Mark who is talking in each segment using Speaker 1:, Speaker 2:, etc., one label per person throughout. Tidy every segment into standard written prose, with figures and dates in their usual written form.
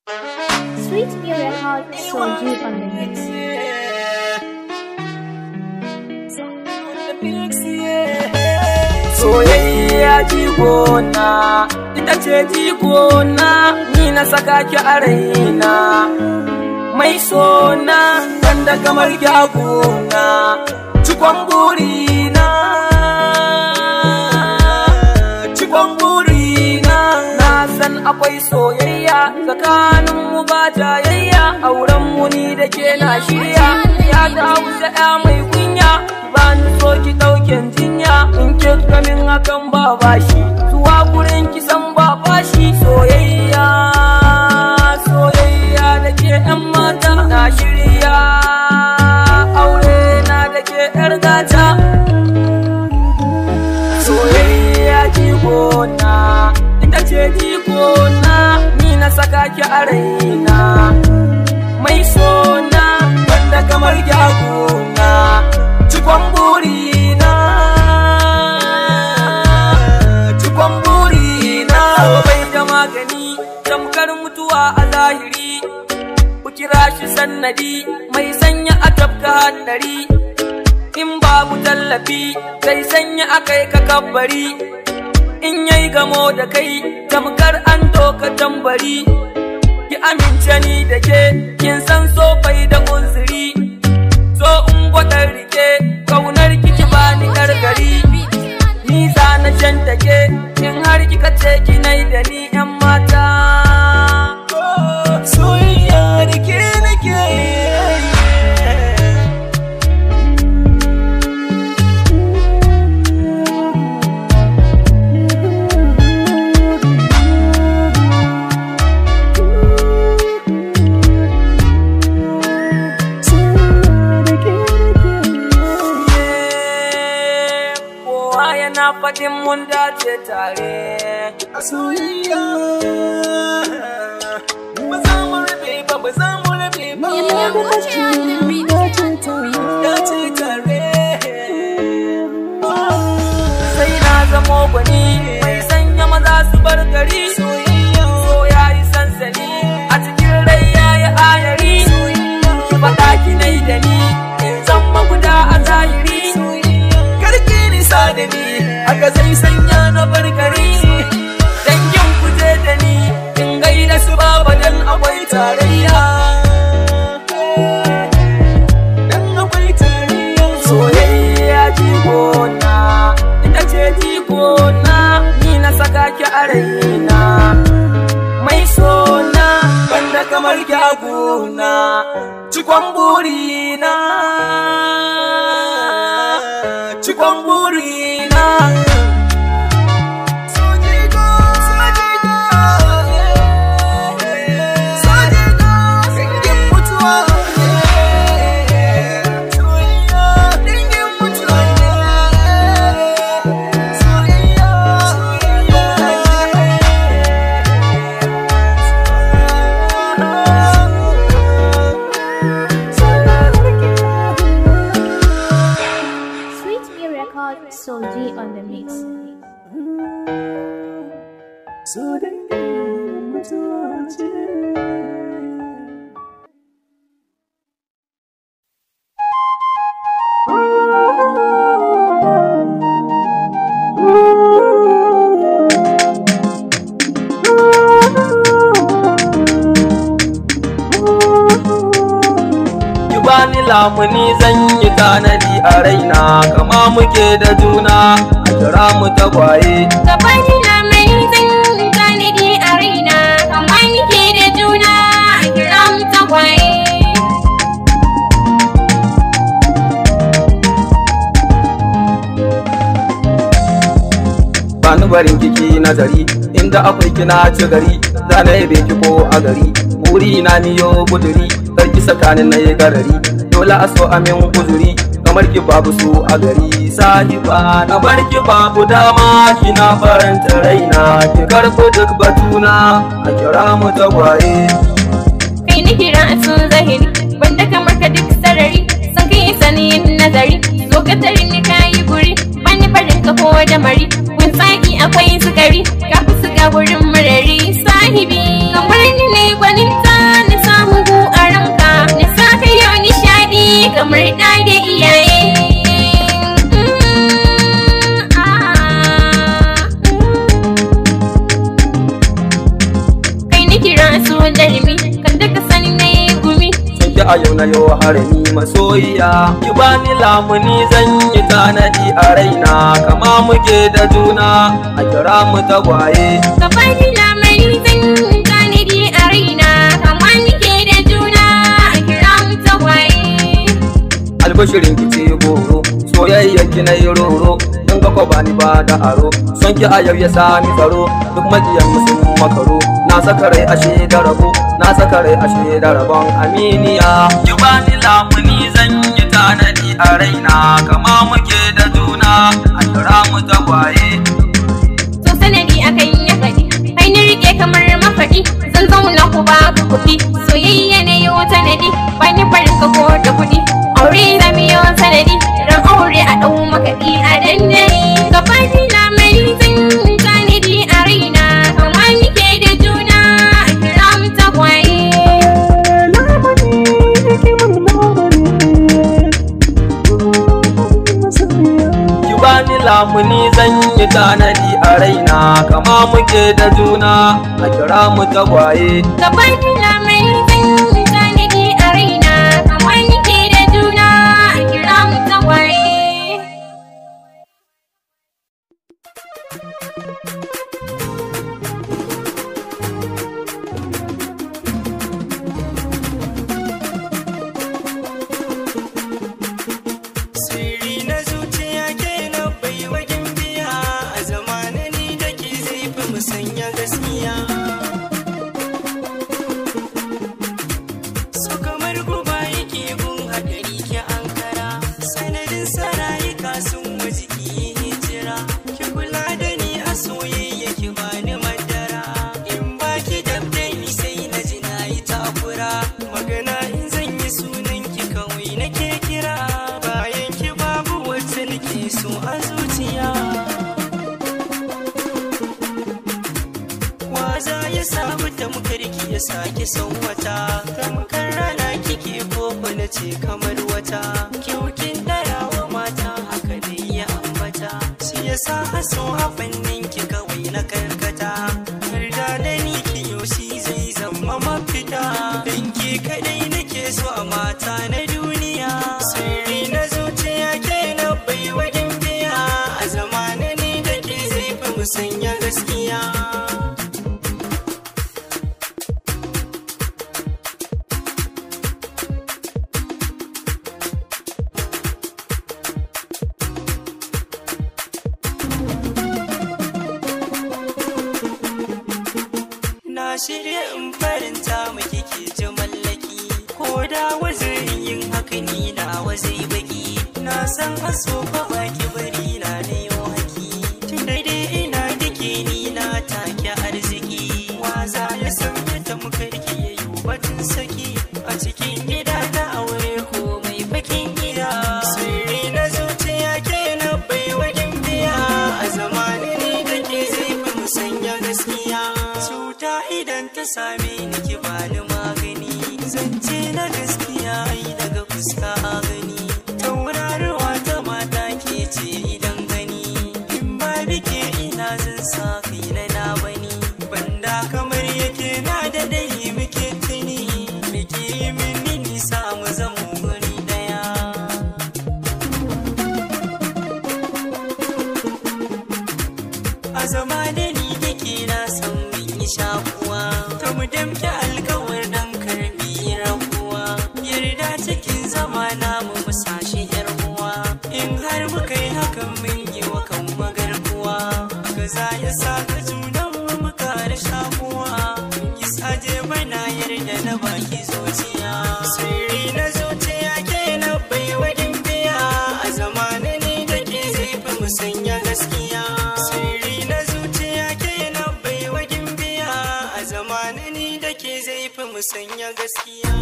Speaker 1: Sweet New Record, Sadeeq on the mix.
Speaker 2: Soyayya jigona, ita ce jigona, ni na saka ki a raina. Mai sona, wanda kamar gyagona, cikon burina. Cikon burina, na san akwai soyayya, tsakaninmu ba jayayya, aurenmu ni da ke na shirya, ya da hausa ya mai kunya. Bani so ki ɗauken jinya, in kika min hakan ba bashi, zuwa gurin kisan ba bashi. Soyayya, soyayya da ke ƴan mata, na shirya aure na da ke ƴar gata. Soyayya jigona, ita ce jigona, ni na saka ki a raina. Mai sona, wanda kamar gyagona, cikon burina, cikon burina. Bai da magani, tamkar mutuwa a zahiri, ku kira shi sannadi, mai sanya a tafka haddari. In babu tallafi, sai sanya a kai ka kabbari. In yayi gamo da kai, tamkar an doka tambari. Ki amince ni da ke, kin san so bai da unzuri. So in gwadar rike, kaunar kiki bani yar gari. Ni za na shanta ke, in har kika ce ki nai da ni ƴan mata. Soyayya da ke nake. Na faɗin mun dace tare a soyayya, ba za mu rabe ba, ba za mu rabe ba. Dace tare, sai na zamo gwani mai sanya maza su bar gari. Soyayya so ya yi sansani, a cikin rai ya yi ayari. Ki faɗa ki nai da ni, in zama guda a zahiri. Karki nisa da ni, haka zai sanya na barkari. Dangin kuje da ni, in gaida su baba dan akwai tarayya. Dan akwai tarayya. Soyayya jigona, ita ce jigona, ni na saka ki a raina. Mai sona, banda kamar gyagona, cikon burina, cikon burina.
Speaker 1: Sadeeq on the mix.
Speaker 2: Bani lamuni zan yi tanadi a raina, kama muke da juna a kira mu tagwaye.
Speaker 3: Ka bani lamuni zan yi tanadi a raina, kama muke da juna a kira mu tagwaye.
Speaker 2: Bani barin kiki nazari, inda akwai kina ci gari, za na yabe ki ko a gari. Buri na miyo buduri, sarki tsakanin na yi garari. Dole a so amin uzuri, kamar ki babu su a gari. Sahiba na bar ki babu dama, kina faranta raina. Ki karɓi duk batuna, a kira mu tagwaye.
Speaker 3: Kai ni kira su zahiri, wanda kamar ka duk sarari. San kai sanin nazari, so ka tare ni kayi guri. Bani farin ka ko da mari, kun tsaki akwai sukari. Ka fi suga wurin marari, sahibi kamar ni ne gwanin kamar ɗa da iyaye. Kai ni kira su jarumi, kan da ka sani na yi gumi.
Speaker 2: Sanki a yau na yau harami masoyiya, ki bani lamuni zan yi tanadi a raina, kama muke da juna a kira mu tagwaye.
Speaker 3: Ka bani lamari zan yi tanadi a raina, kama muke da juna a kira mu tagwaye.
Speaker 2: Albashirin ki ce goro, soyayya ki na yi roro, in ga ko bani ba da aro, son ki a yau ya sami tsaro, duk makiyan mu sun makaro, na saka rai ashe da rabo, na saka rai ashe da rabon aminiya. Ki bani lamuni zan yi tanadi a raina, kama muke da juna a kira mu tagwaye.
Speaker 3: So sanadi akan ya faɗi, kai ni rike kamar mafaɗi, zan zauna ku ba ku kuɗi, soyayya ne yau tanadi, bani barin ka ko da kuɗi, aure za mu yi sanadi, ran aure a ɗau makaɗi a dandali. Ka bani lamari zan yi tanadi a raina, kama muke da juna a kira mu tagwaye.
Speaker 2: Ki bani lamuni zan yi tanadi a raina, kama muke da juna a kira mu tagwaye.
Speaker 3: Ka bani lamari zan yi tanadi a raina, kama muke da juna a kira mu tagwaye.
Speaker 4: Sirri na zuciya ke na bai wajen biya, a zamanin ni da ke zai fi musanya gaskiya. So kamar guba yake gun haɗari ke ankara, sanadin sarayuka sun wa jiki hijira. Ki kula da ni a soyayya ki bani madara, in baki dabdai ni sai na ji na yi takura. Magana in zan yi sunan ki kawai nake kira, bayan ki babu wacce nake so a zuciya. Waza ya samu tamkar ki ya sake son wata, tamkar rana kike koko na ce kamar wata. Kyaukin ɗarawa mata haka dai ya ambata, shi ya sa a so a fannin ki kawai na karkata. Yarda da ni ki yoshi zai zama mafita, dan ki kadai nake so a mata na duniya. Sirri na zuciya ke na bai wajen biya, a zamanin ni da ke zai fi musanya gaskiya. Na shirya in faranta miki ki ji mallaki, ko da wazirin yin haka ni na wazai baki. Na san aso fa baki bari na ne yau haki, tun daidai ina dake ni na take arziki. Waza ya san ta muka rike yayi batun saki, a cikin gida na aure ko mai bakin gida. Sirri na zuciya ke na bai wajen biya, a zamanin ni da ke zai fi musanya gaskiya. Cuta idan ta same ni ki bani magani, zance na gaskiya ai daga fuska a gani. Tauraruwa ta mata ke ce idan gani, in ba bike ina zan sa kai na bani. Banda kamar yake na da dai muke tuni, muke yi mini nisa mu zama guri daya. A zama da ni da ke na san mun yi shakuwa, ta mu damke alkawar dan karbi rabuwa. Yarda cikin zama na mu musashi yar uwa, in har muka yi hakan mun yi wa kan magarkuwa. Ka za ya sa ka junan mu muka da shakuwa, ki saje bana yarda na baki zuciya. Sirri na zuciya ke na bai wajen biya, a zamanin ni da ke zai fi musanya gaskiya. Sirri na zuciya ke na bai wajen biya, a zamanin ni da ke zai fi musanya gaskiya.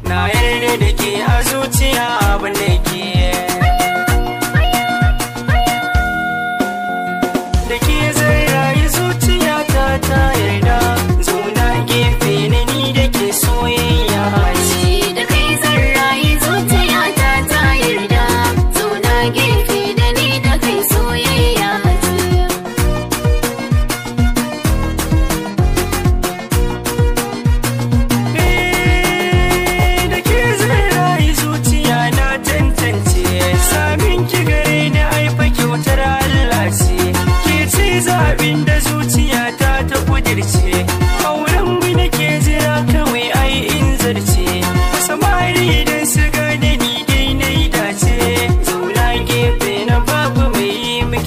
Speaker 4: Na yarda da ke a zuciya abin da ke, da ke zai rayu zuciya ta yarda.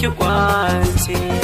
Speaker 4: ki kwace.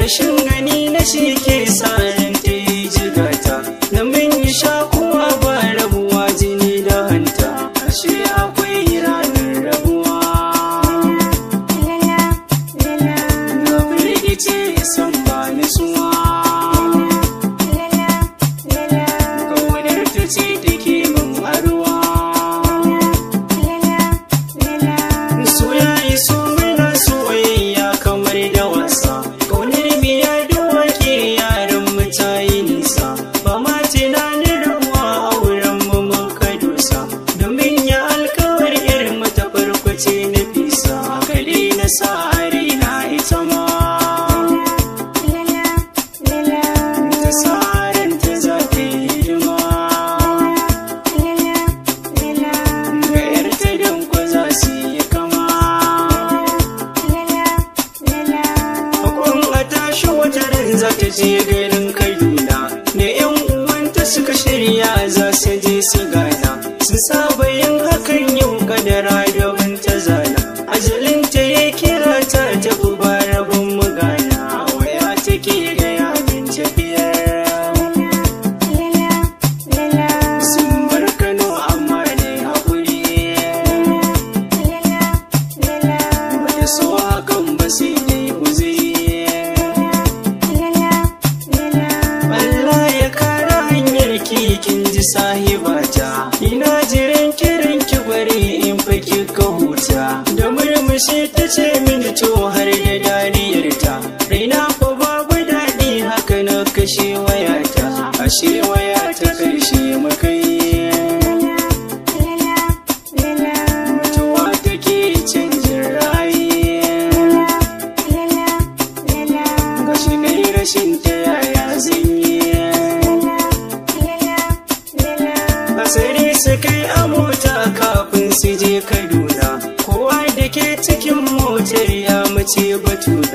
Speaker 4: rashin gani na shi ke sa ran ta yi jigata, na mun yi shakuwa ba rabuwa jini da hanta, ashe akwai ranar rabuwa. Na firgice san ba nutsuwa, kaunar ta ce take min haruwa. So ya yi so muna soyayya kamar da wasa, kaunar biya da wake yaran mu ta yi nisa, ba ma tunanin rabuwa a wurin mu muka dosa, domin ya alkawar irin mu ta farko ce na fisa, kale na sa a raina ita ma ta sa ranta za ta yi hidima ga yarta don kwa za su yi kama. Hakun a tashi wata ran za ta je garin Kaduna, da yan uwanta suka shirya za su je su gana, su saba yin hakan yau kadara domin ta zana, ajalinta ya kira ta tafi ba rabin mu gana, waya take gaya min tafiyar. Sun bar Kano amma ne haƙuri, bata so hakan ba sai dai uzuri. Allah ya kara hanyar kin ji sahibata, ina jiran kiran ki bari in fa kika huta, da murmushi ta ce mini to har da dariyarta, raina fa babu daɗi haka na kashe wayata, ashe waya ta karshe muka yi. Mutuwa take canjin rayi, gashi na yi rashin ta yaya zan yi. Asiri su kai a mota kafin su je Kaduna, kowa da ke cikin motar ya mace batuta,